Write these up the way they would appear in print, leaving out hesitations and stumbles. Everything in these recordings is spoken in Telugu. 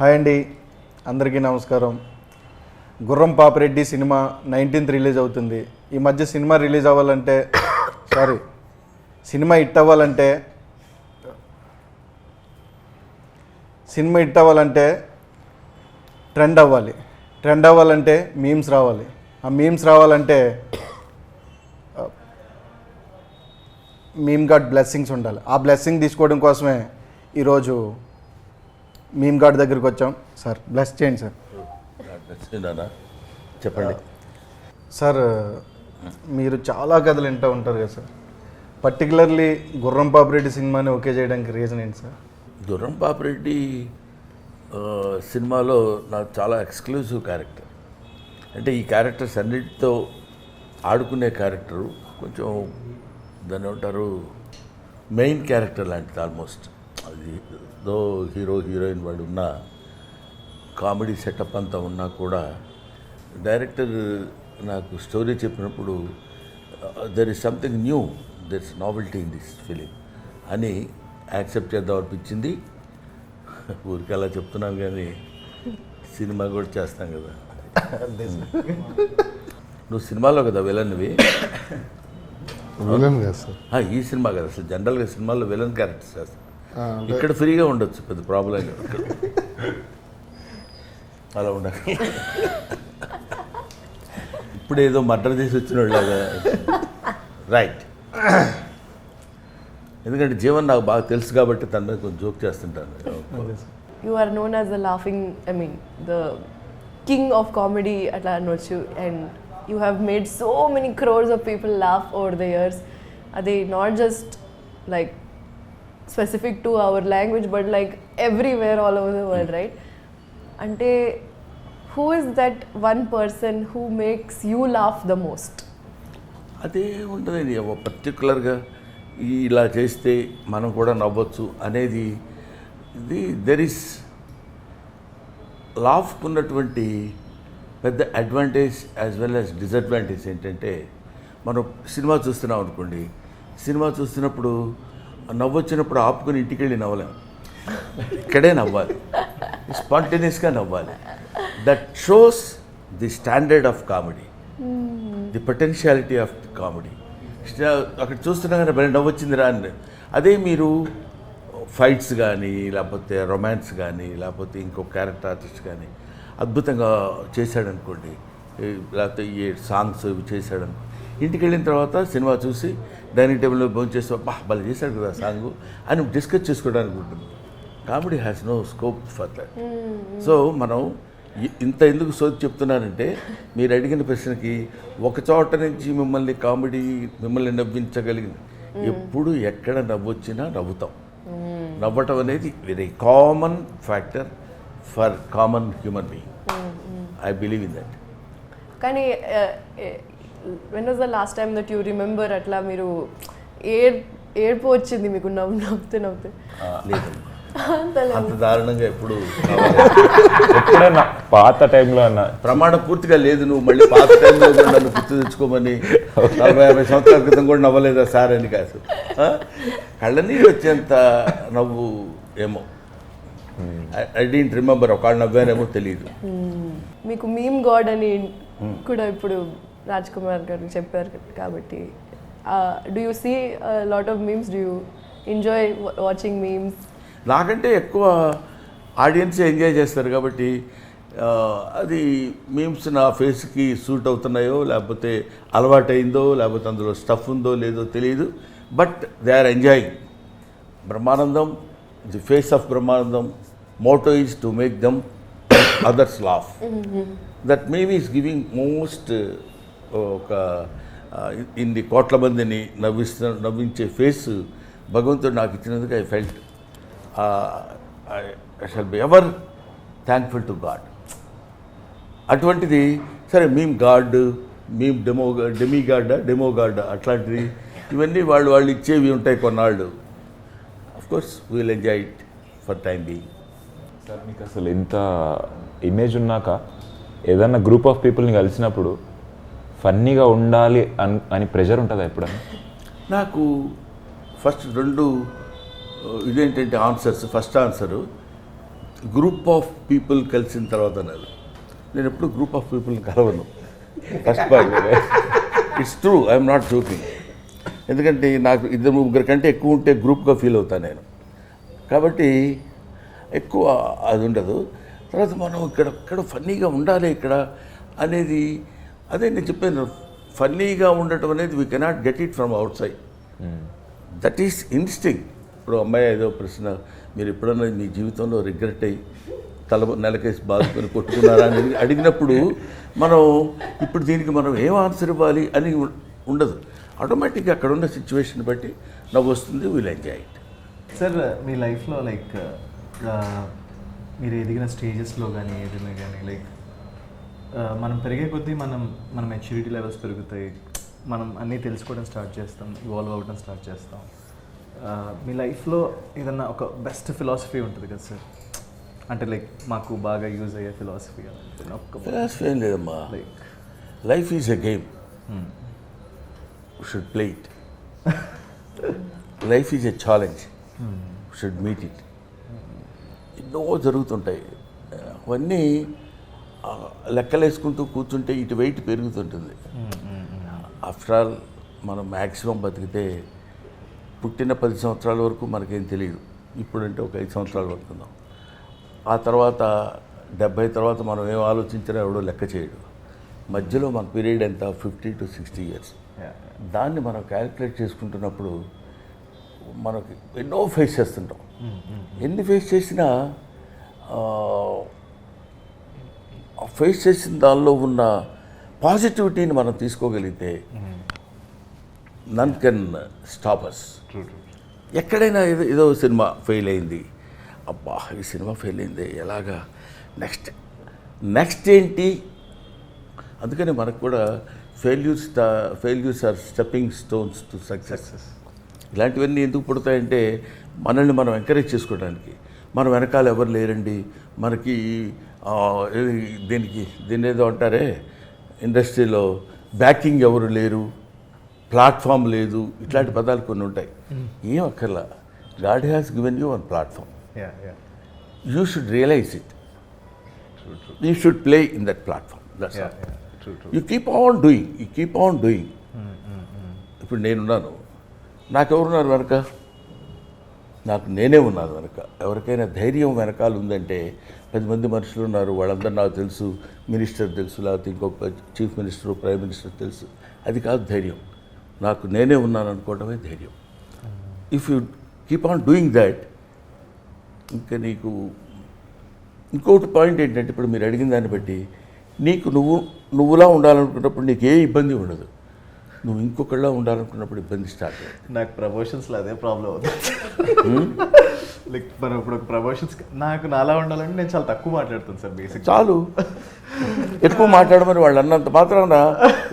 హాయ్ అండి, అందరికీ నమస్కారం. గుర్రం పాపిరెడ్డి సినిమా 19th రిలీజ్ అవుతుంది. ఈ మధ్య సినిమా రిలీజ్ అవ్వాలంటే సినిమా హిట్ అవ్వాలంటే ట్రెండ్ అవ్వాలంటే మీమ్స్ రావాలి. ఆ మీమ్స్ రావాలంటే మీమ్ గాడ్ బ్లెస్సింగ్స్ ఉండాలి. ఆ బ్లెస్సింగ్ తీసుకోవడం కోసమే ఈరోజు మీమ్ గాడ్ దగ్గరికి వచ్చాం. సార్ బ్లెస్ చేయండి సార్. చెప్పండి సార్, మీరు చాలా కథలు వింటూ ఉంటారు కదా సార్. పర్టికులర్లీ గుర్రం పాపిరెడ్డి సినిమాని ఓకే చేయడానికి రీజన్ ఏంటి సార్? గుర్రం పాపిరెడ్డి సినిమాలో నాకు చాలా ఎక్స్క్లూజివ్ క్యారెక్టర్. అంటే ఈ క్యారెక్టర్స్ అన్నిటితో ఆడుకునే క్యారెక్టరు కొంచెం దాన్ని ఏమంటారు మెయిన్ క్యారెక్టర్ లాంటిది ఆల్మోస్ట్. అది దో హీరో హీరోయిన్ వాడు ఉన్న కామెడీ సెటప్ అంతా ఉన్నా కూడా డైరెక్టర్ నాకు స్టోరీ చెప్పినప్పుడు there is something new, there is novelty in this film అని యాక్సెప్ట్ చేద్దాం అనిపించింది. ఊరికి అలా చెప్తున్నాను కానీ సినిమా కూడా చేస్తాం కదా. నువ్వు సినిమాలో కదా విలన్వి? విలన్ కదా సార్. ఈ సినిమా కదా అసలు జనరల్గా సినిమాల్లో విలన్ క్యారెక్టర్స్ చేస్తాం. ఇక్కడ ఫ్రీగా ఉండొచ్చు, పెద్ద ప్రాబ్లం అలా ఉండాలి. ఇప్పుడు ఏదో మర్డర్ చేసి వచ్చిన వాళ్ళగా రైట్. ఎందుకంటే జీవన్ నాకు బాగా తెలుసు కాబట్టి తన మీద కొంచెం జోక్ చేస్తుంటాను. You are known as the the king of comedy atla anochu, and you have made so many crores of people laugh over the years. They not just like specific to our language but like everywhere all over the world, right? Ante who is that one person who makes you laugh the most? అదే ఉంటుంది పర్టికులర్గా ఇలా చేస్తే మనం కూడా నవ్వచ్చు అనేది. ఇది దెర్ ఇస్ లాఫ్కు ఉన్నటువంటి పెద్ద advantage as well as disadvantage ఏంటంటే, మనం సినిమా చూస్తున్నాం అనుకోండి, సినిమా చూస్తున్నప్పుడు నవ్వొచ్చినప్పుడు ఆపుకొని ఇంటికి వెళ్ళి నవ్వలేం, ఇక్కడే నవ్వాలి, స్పాంటేనియస్గా నవ్వాలి. That shows the standard of comedy, the potentiality of comedy. అక్కడ చూస్తున్నాగానే భలే నవ్వొచ్చిందిరా అని. అదే మీరు ఫైట్స్ కానీ లేకపోతే రొమాన్స్ కానీ లేకపోతే ఇంకో క్యారెక్టర్ ఆర్టిస్ట్ కానీ అద్భుతంగా చేశాడనుకోండి, లేకపోతే ఈ సాంగ్స్ ఇవి చేశాడనుకో, ఇంటికి వెళ్ళిన తర్వాత సినిమా చూసి డైనింగ్ టేబుల్లో భోజనం చేస్తే భలే చేశాడు కదా సాంగు అని డిస్కస్ చేసుకోవడానికి ఉంటుంది. Comedy has no scope for that. So మనం ఇంత ఎందుకు సోది చెప్తున్నానంటే, మీరు అడిగిన ప్రశ్నకి ఒక చోట నుంచి మిమ్మల్ని నవ్వించగలిగింది. ఎప్పుడు ఎక్కడ నవ్వొచ్చినా నవ్వుతాం. నవ్వటం అనేది very common factor for common human being. I believe in that. కానీ when was the last time that you remember అట్లా మీరు ఏడ్పు వచ్చింది మీకు నవ్వుతే? అంత దారుణంగా ఎప్పుడైనా పాత టైంలో అన్న ప్రమాణం పూర్తిగా లేదు. నువ్వు మళ్ళీ పాత టైంలో కూడా నన్ను గుర్తు తెచ్చుకోమని 40-50 సంవత్సరాల క్రితం కూడా నవ్వలేదా సార్ అని కాదు. కళ్ళనీరు వచ్చేంత నవ్వు ఏమో ఐ డోంట్ రిమెంబర్. ఒకళ్ళు నవ్వారేమో తెలియదు. మీకు మీమ్ గాడ్ అని కూడా ఇప్పుడు రాజ్ కుమార్ గారు చెప్పారు కాబట్టి, do you see lot of memes? Do you enjoy watching memes? నాకంటే ఎక్కువ ఆడియన్స్ ఎంజాయ్ చేస్తారు కాబట్టి అది మీమ్స్ నా ఫేస్కి సూట్ అవుతున్నాయో లేకపోతే అలవాటైందో లేకపోతే అందులో స్టఫ్ ఉందో లేదో తెలియదు. But they are enjoying. Brahmanandam, the face of Brahmanandam motto is to make them others laugh. That maybe is giving most ఒక ఇన్ని కోట్ల మందిని నవ్వించే ఫేస్ భగవంతుడు నాకు ఇచ్చినందుకు I felt I shall be ever thankful to God. అటువంటిది సరే meme God, meme demo God అట్లాంటిది ఇవన్నీ వాళ్ళు ఇచ్చేవి ఉంటాయి కొన్నాళ్ళు. Of course we will enjoy it for time being. Sir, మీకు అసలు ఇంత ఇమేజ్ ఉన్నాక ఏదన్నా గ్రూప్ ఆఫ్ పీపుల్ని కలిసినప్పుడు ఫన్నీగా ఉండాలి అని ప్రెషర్ ఉంటుందా ఎప్పుడన్నా? నాకు ఫస్ట్ రెండు ఇదేంటంటే answers. First answer group of people కలిసిన తర్వాత నేను ఎప్పుడు గ్రూప్ ఆఫ్ పీపుల్ని కలవను first point. It's true, I'm not joking. ఎందుకంటే నాకు 2-3 కంటే ఎక్కువ ఉంటే గ్రూప్గా ఫీల్ అవుతాను నేను. కాబట్టి ఎక్కువ అది ఉండదు. తర్వాత మనం ఇక్కడ ఫన్నీగా ఉండాలి ఇక్కడ అనేది, అదే నేను చెప్పాను, ఫన్నీగా ఉండటం అనేది we cannot get it from out side. That is instinct. ఇప్పుడు అమ్మాయి ఏదో ప్రశ్న, మీరు ఎప్పుడన్నా మీ జీవితంలో రిగ్రెట్ అయ్యి నెలకేసి బాదుకొని కొట్టుకున్నారా అని అడిగినప్పుడు మనం ఇప్పుడు దీనికి మనం ఏం ఆన్సర్ ఇవ్వాలి అని ఉండదు. ఆటోమేటిక్గా అక్కడ ఉన్న సిచ్యువేషన్ బట్టి నవ్వు వస్తుంది, విల్ ఎంజాయ్ ఇట్. సార్ మీ లైఫ్లో లైక్ మీరు ఎదిగిన స్టేజెస్లో కానీ ఏదైనా కానీ లైక్ మనం పెరిగే కొద్దీ మన మెచ్యూరిటీ లెవెల్స్ పెరుగుతాయి, మనం అన్నీ తెలుసుకోవడం స్టార్ట్ చేస్తాం, ఇవాల్వ్ అవ్వడం స్టార్ట్ చేస్తాం. మీ లైఫ్లో ఏదన్నా ఒక బెస్ట్ ఫిలాసఫీ ఉంటుంది కదా సార్, అంటే లైక్ మాకు బాగా యూజ్ అయ్యే ఫిలాసఫీ ఫిలాసఫీ ఏం లేదమ్మా. Like life is a game, should play it. Life is a challenge, should meet it. ఎన్నో జరుగుతుంటాయి, అవన్నీ లెక్కలేసుకుంటూ కూర్చుంటే ఇటు వెయిట్ పెరుగుతుంటుంది. ఆఫ్టర్ ఆల్ మనం మ్యాక్సిమం బతికితే పుట్టిన 10 సంవత్సరాల వరకు మనకేం తెలియదు. ఇప్పుడంటే ఒక 5 సంవత్సరాలు బతుకున్నాం. ఆ తర్వాత 70 తర్వాత మనం ఏం ఆలోచించినా ఎవడో లెక్క చేయడు. మధ్యలో మన పీరియడ్ ఎంత, 50 to 60 years. దాన్ని మనం క్యాలిక్యులేట్ చేసుకుంటున్నప్పుడు మనకి ఎన్నో ఫేస్ చేస్తుంటాం. ఎన్ని ఫేస్ చేసినా ఫేస్ చేసిన దానిలో ఉన్న పాజిటివిటీని మనం తీసుకోగలిగితే నన్ కెన్ స్టాప్ అస్. ఎక్కడైనా ఏదో సినిమా ఫెయిల్ అయింది, అబ్బా ఈ సినిమా ఫెయిల్ అయింది, ఎలాగా నెక్స్ట్ ఏంటి. అందుకని మనకు కూడా failures are stepping stones to success. ఇలాంటివన్నీ ఎందుకు పుడతాయంటే మనల్ని మనం ఎంకరేజ్ చేసుకోవడానికి. మన వెనకాల ఎవరు లేరండి, మనకి దీన్ని ఏదో అంటారే ఇండస్ట్రీలో బ్యాకింగ్ ఎవరు లేరు, ప్లాట్ఫామ్ లేదు, ఇట్లాంటి పదాలు కొన్ని ఉంటాయి. ఏం అక్కర్లా, God has given you one platform. You should realise it. You should play in that platform. That's all. You keep on doing. ఇప్పుడు నేనున్నాను, నాకెవరున్నారు వెనక? నాకు నేనే ఉన్నాను వెనక. ఎవరికైనా ధైర్యం వెనకాల ఉందంటే 10 మంది మనుషులు ఉన్నారు, వాళ్ళందరూ నాకు తెలుసు, మినిస్టర్ తెలుసు, లేకపోతే ఇంకొక చీఫ్ మినిస్టర్, ప్రైమ్ మినిస్టర్ తెలుసు. అది కాదు ధైర్యం. నాకు నేనే ఉన్నాను అనుకోవడమే ధైర్యం. If you keep on doing that, ఇంకా నీకు ఇంకొకటి పాయింట్ ఏంటంటే, ఇప్పుడు మీరు అడిగిన దాన్ని బట్టి నీకు నువ్వులా ఉండాలనుకున్నప్పుడు నీకు ఏ ఇబ్బంది ఉండదు. నువ్వు ఇంకొకళ్ళ ఉండాలనుకున్నప్పుడు ఇబ్బంది స్టార్ట్ అవుతుంది. నాకు ప్రమోషన్స్లో అదే ప్రాబ్లం అవుతుంది. లైక్ మనం ఇప్పుడు ఒక ప్రమోషన్స్ నాకు నాలా ఉండాలంటే నేను చాలా తక్కువ మాట్లాడుతాను సార్. బేసిక్ చాలు, ఎక్కువ మాట్లాడమని వాళ్ళు అన్నంత మాత్రాన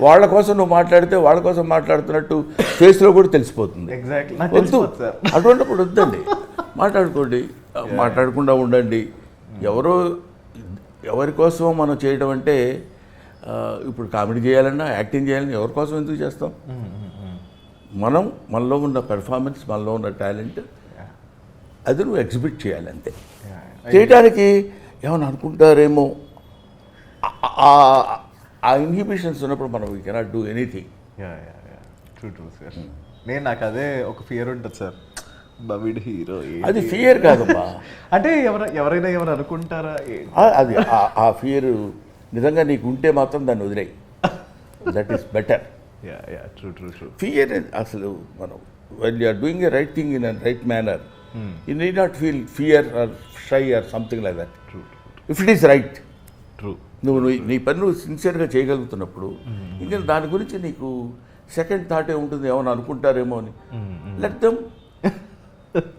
వాళ్ళ కోసం నువ్వు మాట్లాడితే వాళ్ళ కోసం మాట్లాడుతున్నట్టు ఫేస్లో కూడా తెలిసిపోతుంది. ఎగ్జాక్ట్లీ. వద్దు, అటువంటిప్పుడు వద్దండి, మాట్లాడుకోండి, మాట్లాడకుండా ఉండండి. ఎవరి కోసమో మనం చేయడం అంటే, ఇప్పుడు కామెడీ చేయాలన్నా యాక్టింగ్ చేయాలన్నా ఎవరి కోసం ఎందుకు చేస్తాం? మనలో ఉన్న పెర్ఫార్మెన్స్, మనలో ఉన్న టాలెంట్ అది నువ్వు ఎగ్జిబిట్ చేయాలి అంతే. చేయడానికి ఏమైనా అనుకుంటారేమో, ఆ ఇన్హిబిషన్స్ ఉన్నప్పుడు మనం we cannot do anything. True sir. నాకు అదే ఒక ఫియర్ ఉంటుంది సార్, బవిడ్ హీరో. అది ఫియర్ కాదమ్మా. అంటే ఎవరైనా ఏమైనా అనుకుంటారా అది ఆ ఫియర్ నిజంగా నీకు ఉంటే మాత్రం దాన్ని వదిలేయి. That is better. True. Fear అసలు మనం when you are doing a right thing in a right manner, you need not feel fear or shy or something like that. If it is right, నువ్వు నీ పని నువ్వు సిన్సియర్గా చేయగలుగుతున్నప్పుడు ఇంకా దాని గురించి నీకు సెకండ్ థాట్ ఏముంటుంది, ఏమైనా అనుకుంటారేమో అని. Let them.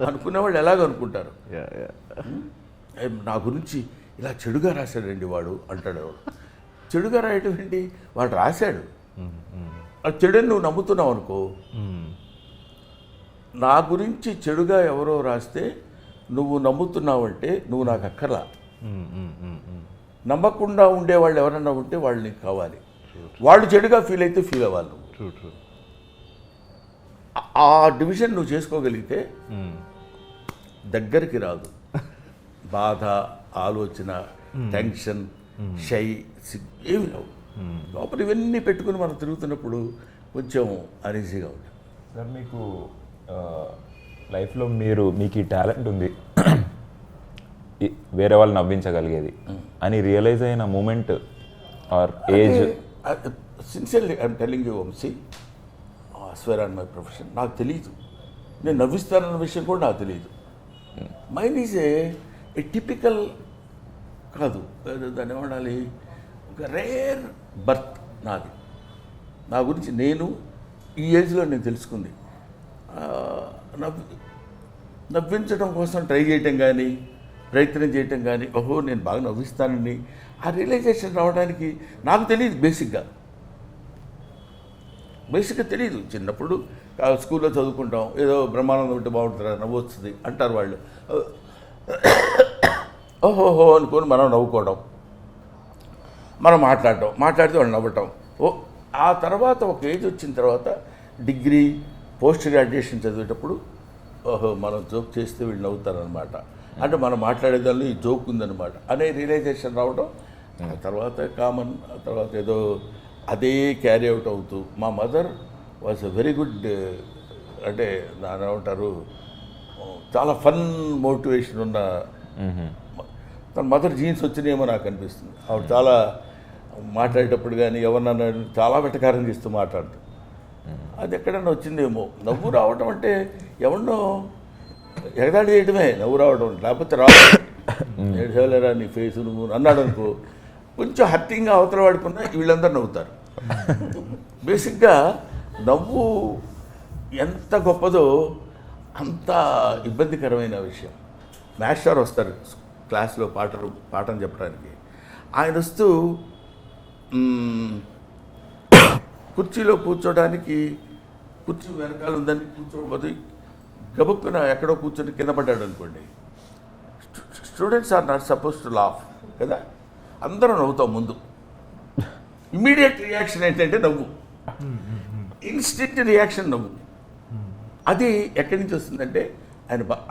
అనుకునేవాళ్ళు ఎలాగ అనుకుంటారు. నా గురించి ఇలా చెడుగా రాశాడండి వాడు అంటాడు. చెడుగా రాయటం ఏంటి? వాడు రాశాడు, ఆ చెడుని నువ్వు నమ్ముతున్నావు అనుకో. నా గురించి చెడుగా ఎవరో రాస్తే నువ్వు నమ్ముతున్నావంటే నువ్వు నాకు అక్కర్లా. నమ్మకుండా ఉండేవాళ్ళు ఎవరన్నా ఉంటే వాళ్ళు నీకు కావాలి. వాళ్ళు చెడుగా ఫీల్ అయితే ఫీల్ అవ్వాలి నువ్వు. ఆ డివిజన్ నువ్వు చేసుకోగలిగితే దగ్గరికి రాదు బాధ, ఆలోచన, టెన్షన్, షై, ఏమి లేవు. లోపల ఇవన్నీ పెట్టుకుని మనం తిరుగుతున్నప్పుడు కొంచెం అనీజీగా ఉంటుంది. సార్ మీకు లైఫ్లో మీకు ఈ టాలెంట్ ఉంది వేరే వాళ్ళు నవ్వించగలిగేది అని రియలైజ్ అయిన moment or age? Sincerely I'm telling you Vamshi, swear on my profession, నాకు తెలియదు నేను నవ్విస్తానన్న విషయం కూడా నాకు తెలియదు. మైండ్ ఈజ్ ఏ టిపికల్ కాదు, దాన్ని ఏమనాలి, ఒక రేర్ బర్త్ నాది. నా గురించి నేను ఈ ఏజ్లో నేను తెలుసుకుంది. నవ్వించడం కోసం ట్రై చేయటం కానీ ప్రయత్నం చేయటం కానీ, ఓహో నేను బాగా నవ్విస్తానని ఆ రియలైజేషన్ రావడానికి నాకు తెలియదు. బేసిక్గా తెలియదు. చిన్నప్పుడు స్కూల్లో చదువుకుంటాం, ఏదో బ్రహ్మానందం ఉంటే బాగుంటుందా, నవ్వు వస్తుంది అంటారు వాళ్ళు. ఓహోహో అనుకొని మనం నవ్వుకోవడం, మనం మాట్లాడితే వాళ్ళు నవ్వటం. ఆ తర్వాత ఒక ఏజ్ వచ్చిన తర్వాత డిగ్రీ, పోస్ట్ గ్రాడ్యుయేషన్ చదివేటప్పుడు ఓహో మనం జోక్ చేస్తే వీళ్ళు నవ్వుతారనమాట, అంటే మనం మాట్లాడేదాన్ని ఈ జోక్ ఉందన్నమాట అనే రియలైజేషన్ రావడం. ఆ తర్వాత కామన్, ఆ తర్వాత ఏదో అదే క్యారీ అవుట్ అవుతూ. మా mother was a very good, అంటే దాని ఏమంటారు, చాలా ఫన్ మోటివేషన్ ఉన్న. తన మదర్ జీన్స్ వచ్చినాయేమో నాకు అనిపిస్తుంది. ఆవిడ చాలా మాట్లాడేటప్పుడు కానీ ఎవరన్నా చాలా వెటకారం చేస్తూ మాట్లాడుతుంది. అది ఎక్కడన్నా వచ్చిందేమో. నవ్వు రావడం అంటే ఎవరినో ఎగదాడి చేయడమే నవ్వు రావడం, లేకపోతే ఏడ్చేవలేరా నీ ఫేస్ నువ్వు అన్నాడు అనుకో, కొంచెం హర్టింగ్గా అవతల వాడుకున్నా వీళ్ళందరూ నవ్వుతారు. బేసిక్గా నవ్వు ఎంత గొప్పదో అంత ఇబ్బందికరమైన విషయం. మాస్టర్ వస్తారు క్లాస్లో పాఠం చెప్పడానికి. ఆయన వస్తూ కుర్చీలో కూర్చోడానికి, కుర్చీ వెనకాల ఉందని కూర్చోబోదు, గబుక్కున ఎక్కడో కూర్చొని కింద పడ్డాడు అనుకోండి. Students are not suppose to laugh కదా, అందరూ నవ్వుతాం ముందు. ఇమ్మీడియట్ రియాక్షన్ ఏంటంటే నవ్వు, ఇన్స్టెంట్ రియాక్షన్ నవ్వు. అది ఎక్కడి నుంచి వస్తుందంటే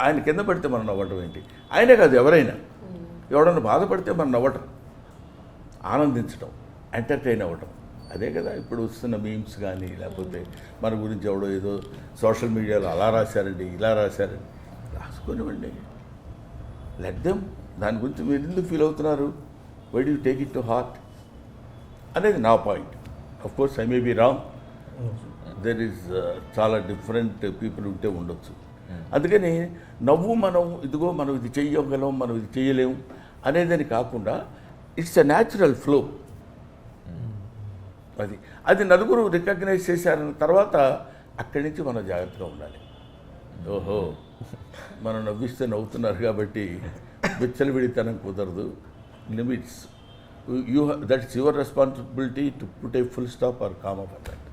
ఆయన కింద పడితే మనం నవ్వటం ఏంటి, ఆయనే కాదు ఎవరైనా, ఎవడన్నా బాధపడితే మనం నవ్వటం, ఆనందించడం, ఎంటర్టైన్ అవ్వటం. అదే కదా ఇప్పుడు వస్తున్న మీమ్స్ కానీ, లేకపోతే మన గురించి ఎవడో ఏదో సోషల్ మీడియాలో అలా రాశారండి, ఇలా రాశారండి, రాసుకొనివ్వండి, లెట్ దెమ్. దాని గురించి మీరు ఎందుకు ఫీల్ అవుతున్నారు, why do you take it to heart అనేది నా point. Of course I may be wrong, there is చాలా డిఫరెంట్ పీపుల్ ఉంటే ఉండొచ్చు. అందుకని నవ్వు మనం ఇదిగో మనం ఇది చెయ్యగలం, మనం ఇది చేయలేము అనేదని కాకుండా ఇట్స్ ఎ న్యాచురల్ ఫ్లో. అది నలుగురు రికగ్నైజ్ చేశారన్న తర్వాత అక్కడి నుంచి మనం జాగ్రత్తగా ఉండాలి. ఓహో మనం నవ్విస్తే నవ్వుతున్నారు కాబట్టి విచ్చలవిడితనం కుదరదు, limits. That's your responsibility to put a full stop or calm up that.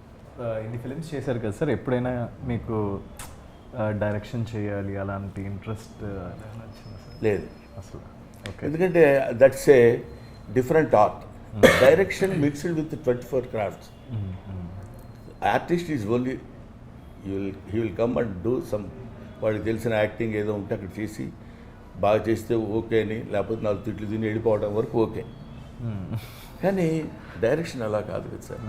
ఇన్ని ఫిలిమ్స్ చేశారు కదా సార్, ఎప్పుడైనా మీకు డైరెక్షన్ చేయాలి అలాంటి ఇంట్రెస్ట్ వచ్చిందా సార్? లేదు అసలు. ఓకే, ఎందుకంటే that's a different art. Direction mixed with 24 crafts. Artist is only he will come and do some, వాడికి తెలిసిన యాక్టింగ్ ఏదో ఉంటే అక్కడ చేసి బాగా చేస్తే ఓకే అని, లేకపోతే 4 తిట్లు తిని వెళ్ళిపోవడం వరకు ఓకే. కానీ డైరెక్షన్ అలా కాదు కదా sir.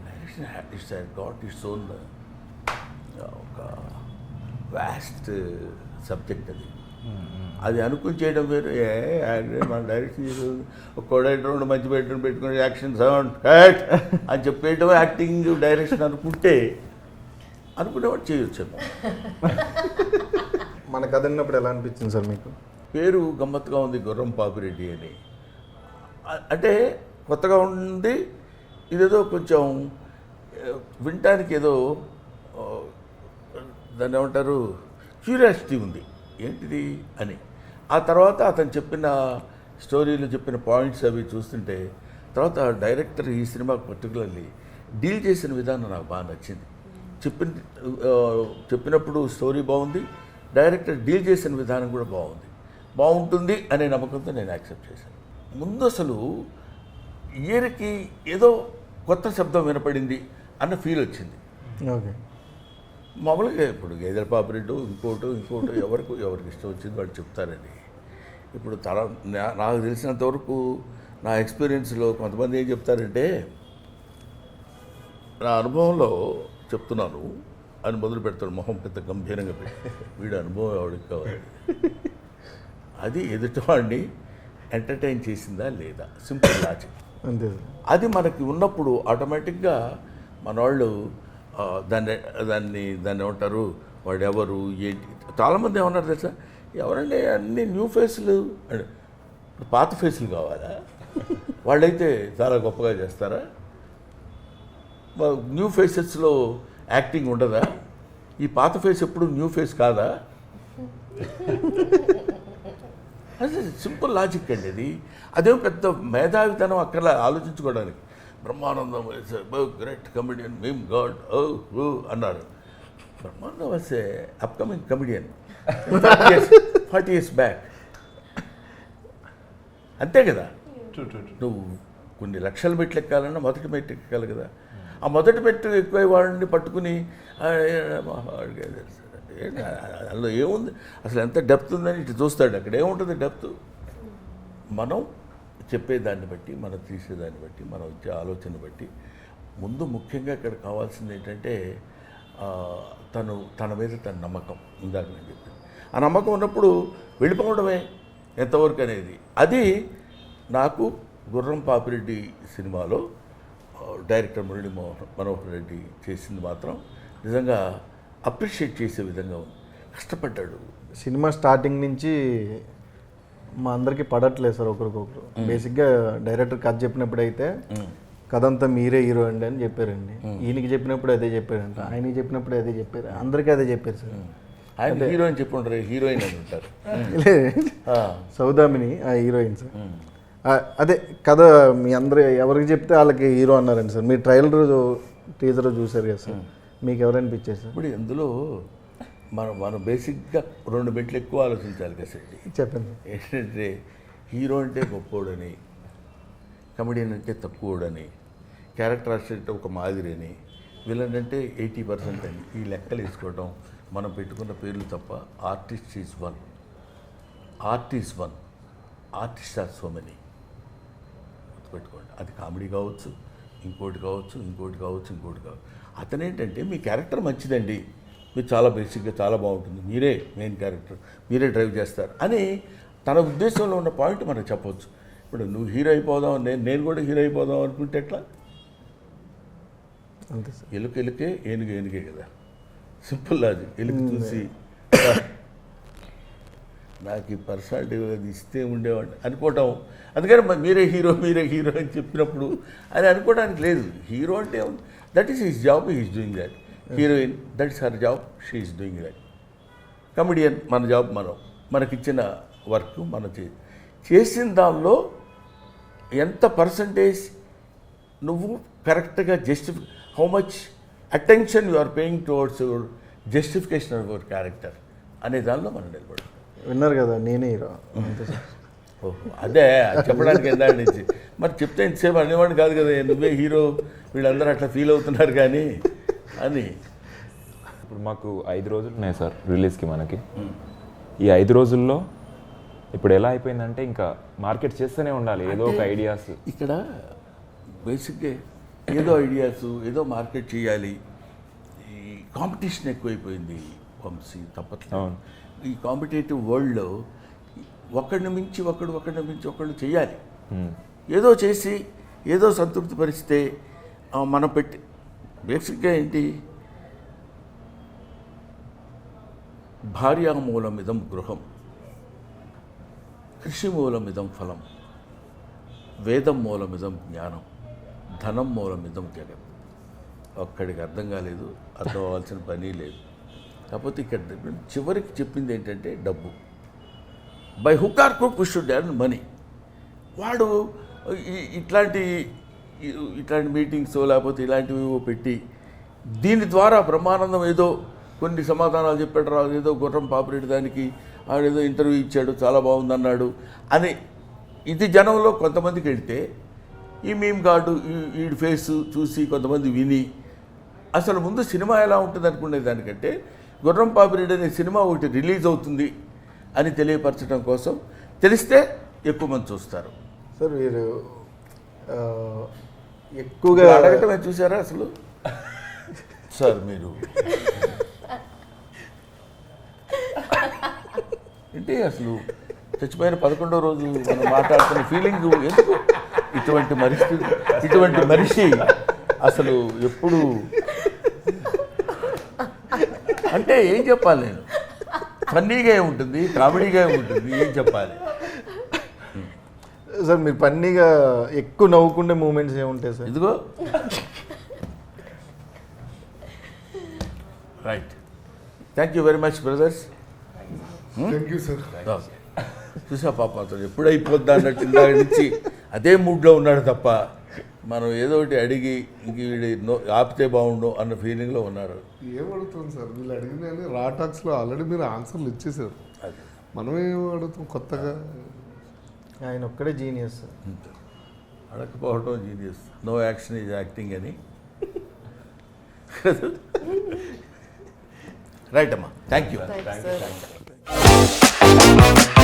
Direction it's got its own ఒక వ్యాస్ట్ సబ్జెక్ట్ అది. అది అనుకుని చేయడం వేరు. మన డైరెక్షన్ ఒక కోడైటర్ మంచి బెడ్రూమ్ పెట్టుకుని యాక్షన్ సౌండ్ కట్ అని చెప్పేయడం యాక్టింగ్ డైరెక్షన్ అనుకుంటే అనుకునేవాడు చేయొచ్చేమో. మన కథ విన్నప్పుడు ఎలా అనిపించింది సార్ మీకు? పేరు గమ్మత్తుగా ఉంది, గుర్రం పాపిరెడ్డి అని. అంటే కొత్తగా ఉంది, ఇదేదో కొంచెం వినటానికి ఏదో దాన్ని ఏమంటారు, క్యూరియాసిటీ ఉంది ఏంటిది అని. ఆ తర్వాత అతను చెప్పిన స్టోరీలు, చెప్పిన పాయింట్స్ అవి చూస్తుంటే, తర్వాత డైరెక్టర్ ఈ సినిమాకి పర్టికులర్లీ డీల్ చేసిన విధానం నాకు బాగా నచ్చింది. చెప్పినప్పుడు స్టోరీ బాగుంది, డైరెక్టర్ డీల్ చేసిన విధానం కూడా బాగుంటుంది అనే నమ్మకంతో నేను యాక్సెప్ట్ చేశాను. ముందు అసలు ఇయర్కి ఏదో కొత్త శబ్దం వినపడింది అన్న ఫీల్ వచ్చింది. ఓకే, మామూలుగా ఇప్పుడు గేదెల పాపిరెడ్డు ఇంకోటో ఎవరికి ఇష్టం వచ్చింది వాడు చెప్తారని. ఇప్పుడు నాకు తెలిసినంతవరకు నా ఎక్స్పీరియన్స్లో కొంతమంది ఏం చెప్తారంటే, నా అనుభవంలో చెప్తున్నాను అని మొదలు పెడతాడు, మొహం పెద్ద గంభీరంగా పెట్టి, వీడి అనుభవం ఎవరికి కావాలి, అది ఎదుటివాడిని ఎంటర్టైన్ చేసిందా లేదా, సింపుల్ లాజిక్. అంతే సార్. అది మనకి ఉన్నప్పుడు ఆటోమేటిక్గా మన వాళ్ళు దాన్ని ఏమంటారు, వాడు ఎవరు ఏంటి. చాలామంది ఏమన్నారు తెలుసా, ఎవరండి అన్ని న్యూ ఫేస్లు అంటే పాత ఫేస్లు కావాలా, వాళ్ళైతే చాలా గొప్పగా చేస్తారా, న్యూ ఫేసెస్లో యాక్టింగ్ ఉండదా, ఈ పాత ఫేస్ ఎప్పుడు న్యూ ఫేస్ కాదా. అది సింపుల్ లాజిక్ అండి అది. అదేం పెద్ద మేధావితనం అక్కడ ఆలోచించుకోవడానికి. బ్రహ్మానందం గ్రేట్ కమెడియన్, మేమ్ గాడ్ అన్నారు. Brahmanandam was a upcoming comedian 40 years back. అంతే కదా, నువ్వు కొన్ని లక్షల మెట్లు ఎక్కాలన్నా మొదటి మెట్టు ఎక్కాలి కదా. ఆ మొదటి మెట్టు ఎక్కువ వాడిని పట్టుకుని అందులో ఏముంది అసలు, ఎంత డెప్త్ ఉందని ఇటు చూస్తాడు. అక్కడ ఏముంటుంది డెప్త్, మనం చెప్పేదాన్ని బట్టి, మనం తీసేదాన్ని బట్టి, మనం ఇచ్చే ఆలోచన బట్టి. ముందు ముఖ్యంగా ఇక్కడ కావాల్సింది ఏంటంటే తన మీద తన నమ్మకం. ఇందాక నేను చెప్పింది ఆ నమ్మకం ఉన్నప్పుడు వెళ్ళిపోవడమే ఎంతవరకు అనేది. అది నాకు గుర్రం పాపిరెడ్డి సినిమాలో డైరెక్టర్ మురళీ మనోహర్ రెడ్డి చేసింది మాత్రం నిజంగా అప్రిషియేట్ చేసే విధంగా ఉంది. కష్టపడ్డాడు. సినిమా స్టార్టింగ్ నుంచి మా అందరికీ పడట్లేదు సార్ ఒకరికొకరు. బేసిక్గా డైరెక్టర్ కథ చెప్పినప్పుడు అయితే కథ అంతా మీరే హీరో అండి అని చెప్పారండి. ఈయనకి చెప్పినప్పుడు అదే చెప్పారంట, ఆయనకి చెప్పినప్పుడు అదే చెప్పారు, అందరికీ అదే చెప్పారు సార్. ఆయన హీరోయిన్ చెప్పుంటారు, హీరోయిన్ అని ఉంటారు. సౌదామిని ఆ హీరోయిన్ సార్. అదే కథ మీ అందరు ఎవరికి చెప్తే వాళ్ళకి హీరో అన్నారండి సార్. మీరు ట్రైలర్ టీజర్ చూసారు కదా సార్, మీకు ఎవరనిపించారు సార్? ఇప్పుడు ఇందులో మనం బేసిక్గా 2 మెట్లు ఎక్కువ ఆలోచించాలి కదా సార్. చెప్పండి. ఏంటంటే హీరో అంటే గొప్పోడని, కమెడియన్ అంటే తక్కువడని, క్యారెక్టర్ ఆర్టిస్ట్ అంటే ఒక మాదిరి అని, విలన్ అంటే 80% అని, ఈ లెక్కలు వేసుకోవడం మనం పెట్టుకున్న పేర్లు తప్ప. Artist is one, artist are so many. గుర్తుపెట్టుకోండి. అది కామెడీ కావచ్చు, ఇంకోటి కావచ్చు. అతనేంటంటే మీ క్యారెక్టర్ మంచిదండి, మీరు చాలా బేసిక్గా చాలా బాగుంటుంది, మీరే మెయిన్ క్యారెక్టర్, మీరే డ్రైవ్ చేస్తారు అని తన ఉద్దేశంలో ఉన్న పాయింట్ మనకు చెప్పవచ్చు. ఇప్పుడు నువ్వు హీరో అయిపోదాం, నేను కూడా హీరో అయిపోదాం అనుకుంటే ఎట్లా? అంతే సార్. ఎలుకే ఏనుగే కదా, సింపుల్ లాజిక్. ఎలుక చూసి నాకు ఈ పర్సనాలిటీ అది ఇస్తే ఉండేవాడిని అనుకోవటం. అందుకని మీరే హీరో అని చెప్పినప్పుడు అది అనుకోవడానికి లేదు. హీరో అంటే that is his job, he is doing that. Heroine that is her job, she is doing that. Comedian మన జాబ్, మనకిచ్చిన వర్క్ మనం చేసిన దానిలో ఎంత పర్సంటేజ్ నువ్వు కరెక్ట్గా how much attention you are paying towards your justification of your character అనే దానిలో మనం నిలబడాలి. విన్నారు కదా, నేనే హీరో. అంతే సార్. ఓహో, అదే చెప్పడానికి ఎంత నుంచి మరి చెప్తే ఇంతసేపు అనేవాడిని కాదు కదా, నువ్వే హీరో, వీళ్ళందరూ అట్లా ఫీల్ అవుతున్నారు కానీ అని. ఇప్పుడు మాకు 5 రోజులు ఉన్నాయి సార్ రిలీజ్కి. మనకి ఈ 5 రోజుల్లో ఇప్పుడు ఎలా అయిపోయిందంటే ఇంకా మార్కెట్ చేస్తూనే ఉండాలి ఏదో ఒక ఐడియాస్. ఇక్కడ బేసిక్గా ఏదో ఐడియాస్, ఏదో మార్కెట్ చేయాలి. ఈ కాంపిటీషన్ ఎక్కువైపోయింది వంశీ, తప్పట్లేదు. ఈ కాంపిటేటివ్ వరల్డ్లో ఒకడిని మించి ఒకడు చేయాలి. ఏదో చేసి ఏదో సంతృప్తి పరిస్తే మనం పెట్టి బేసిక్గా ఏంటి, భార్యామూలమిదం గృహం, కృషిమూలమిదం ఫలం, వేదం మూలమిదం జ్ఞానం, ధనం మూలమిదం జగత్. ఒక్కడికి అర్థం కాలేదు, అర్థం అవ్వాల్సిన పని లేదు. కాకపోతే ఇక్కడ చివరికి చెప్పింది ఏంటంటే డబ్బు. By hook or crook we should earn money. వాడు ఇట్లాంటి మీటింగ్స్ లేకపోతే ఇలాంటివి పెట్టి దీని ద్వారా బ్రహ్మానందం ఏదో కొన్ని సమాధానాలు చెప్పాడు రా, ఏదో గుర్రం పాపిరెడ్డి దానికి ఆడేదో ఇంటర్వ్యూ ఇచ్చాడు, చాలా బాగుందన్నాడు అని ఇది జనంలో కొంతమందికి వెళ్తే, ఈ మీమ్ గార్డు వీడి ఫేస్ చూసి కొంతమంది విని అసలు ముందు సినిమా ఎలా ఉంటుంది అనుకునే దానికంటే గుర్రం పాపిరెడ్డి అనే సినిమా ఒకటి రిలీజ్ అవుతుంది అని తెలియపరచడం కోసం తెలిస్తే ఎక్కువ మంది చూస్తారు. సార్ మీరు ఎక్కువగా అడగటమే చూసారా అసలు సార్ మీరు ఏంటి అసలు చచ్చిపోయిన 11వ రోజు మనం మాట్లాడుతున్న ఫీలింగ్ ఎందుకు? ఇటువంటి మనిషి అసలు ఎప్పుడు అంటే ఏం చెప్పాలి నేను? ఫన్నీగా ఉంటుంది, కామెడీగా ఉంటుంది, ఏం చెప్పాలి? సార్ మీరు పన్నీగా ఎక్కువ నవ్వుకుండే మూమెంట్స్ ఏముంటాయి సార్? ఇదిగో right. Thank you very much brothers. Thank you sir. చూసా పాప అతను ఎప్పుడు అయిపోద్దా అన్నట్టు ఇందాక నుంచి అదే మూడ్లో ఉన్నాడు తప్ప మనం ఏదో ఒకటి అడిగి ఇంక వీడి ఆపితే బాగుండు అన్న ఫీలింగ్లో ఉన్నారు. ఏం అడుగుతాం సార్, వీళ్ళు అడిగిన రా టాక్స్లో ఆల్రెడీ మీరు ఆన్సర్లు ఇచ్చేసారు. మనం ఏం అడుగుతాం కొత్తగా? ఆయన ఒక్కడే జీనియస్ సార్. అడగకపోవడం genius. No action is acting అని. రైట్ అమ్మా, థ్యాంక్ యూ. Thanks, sir.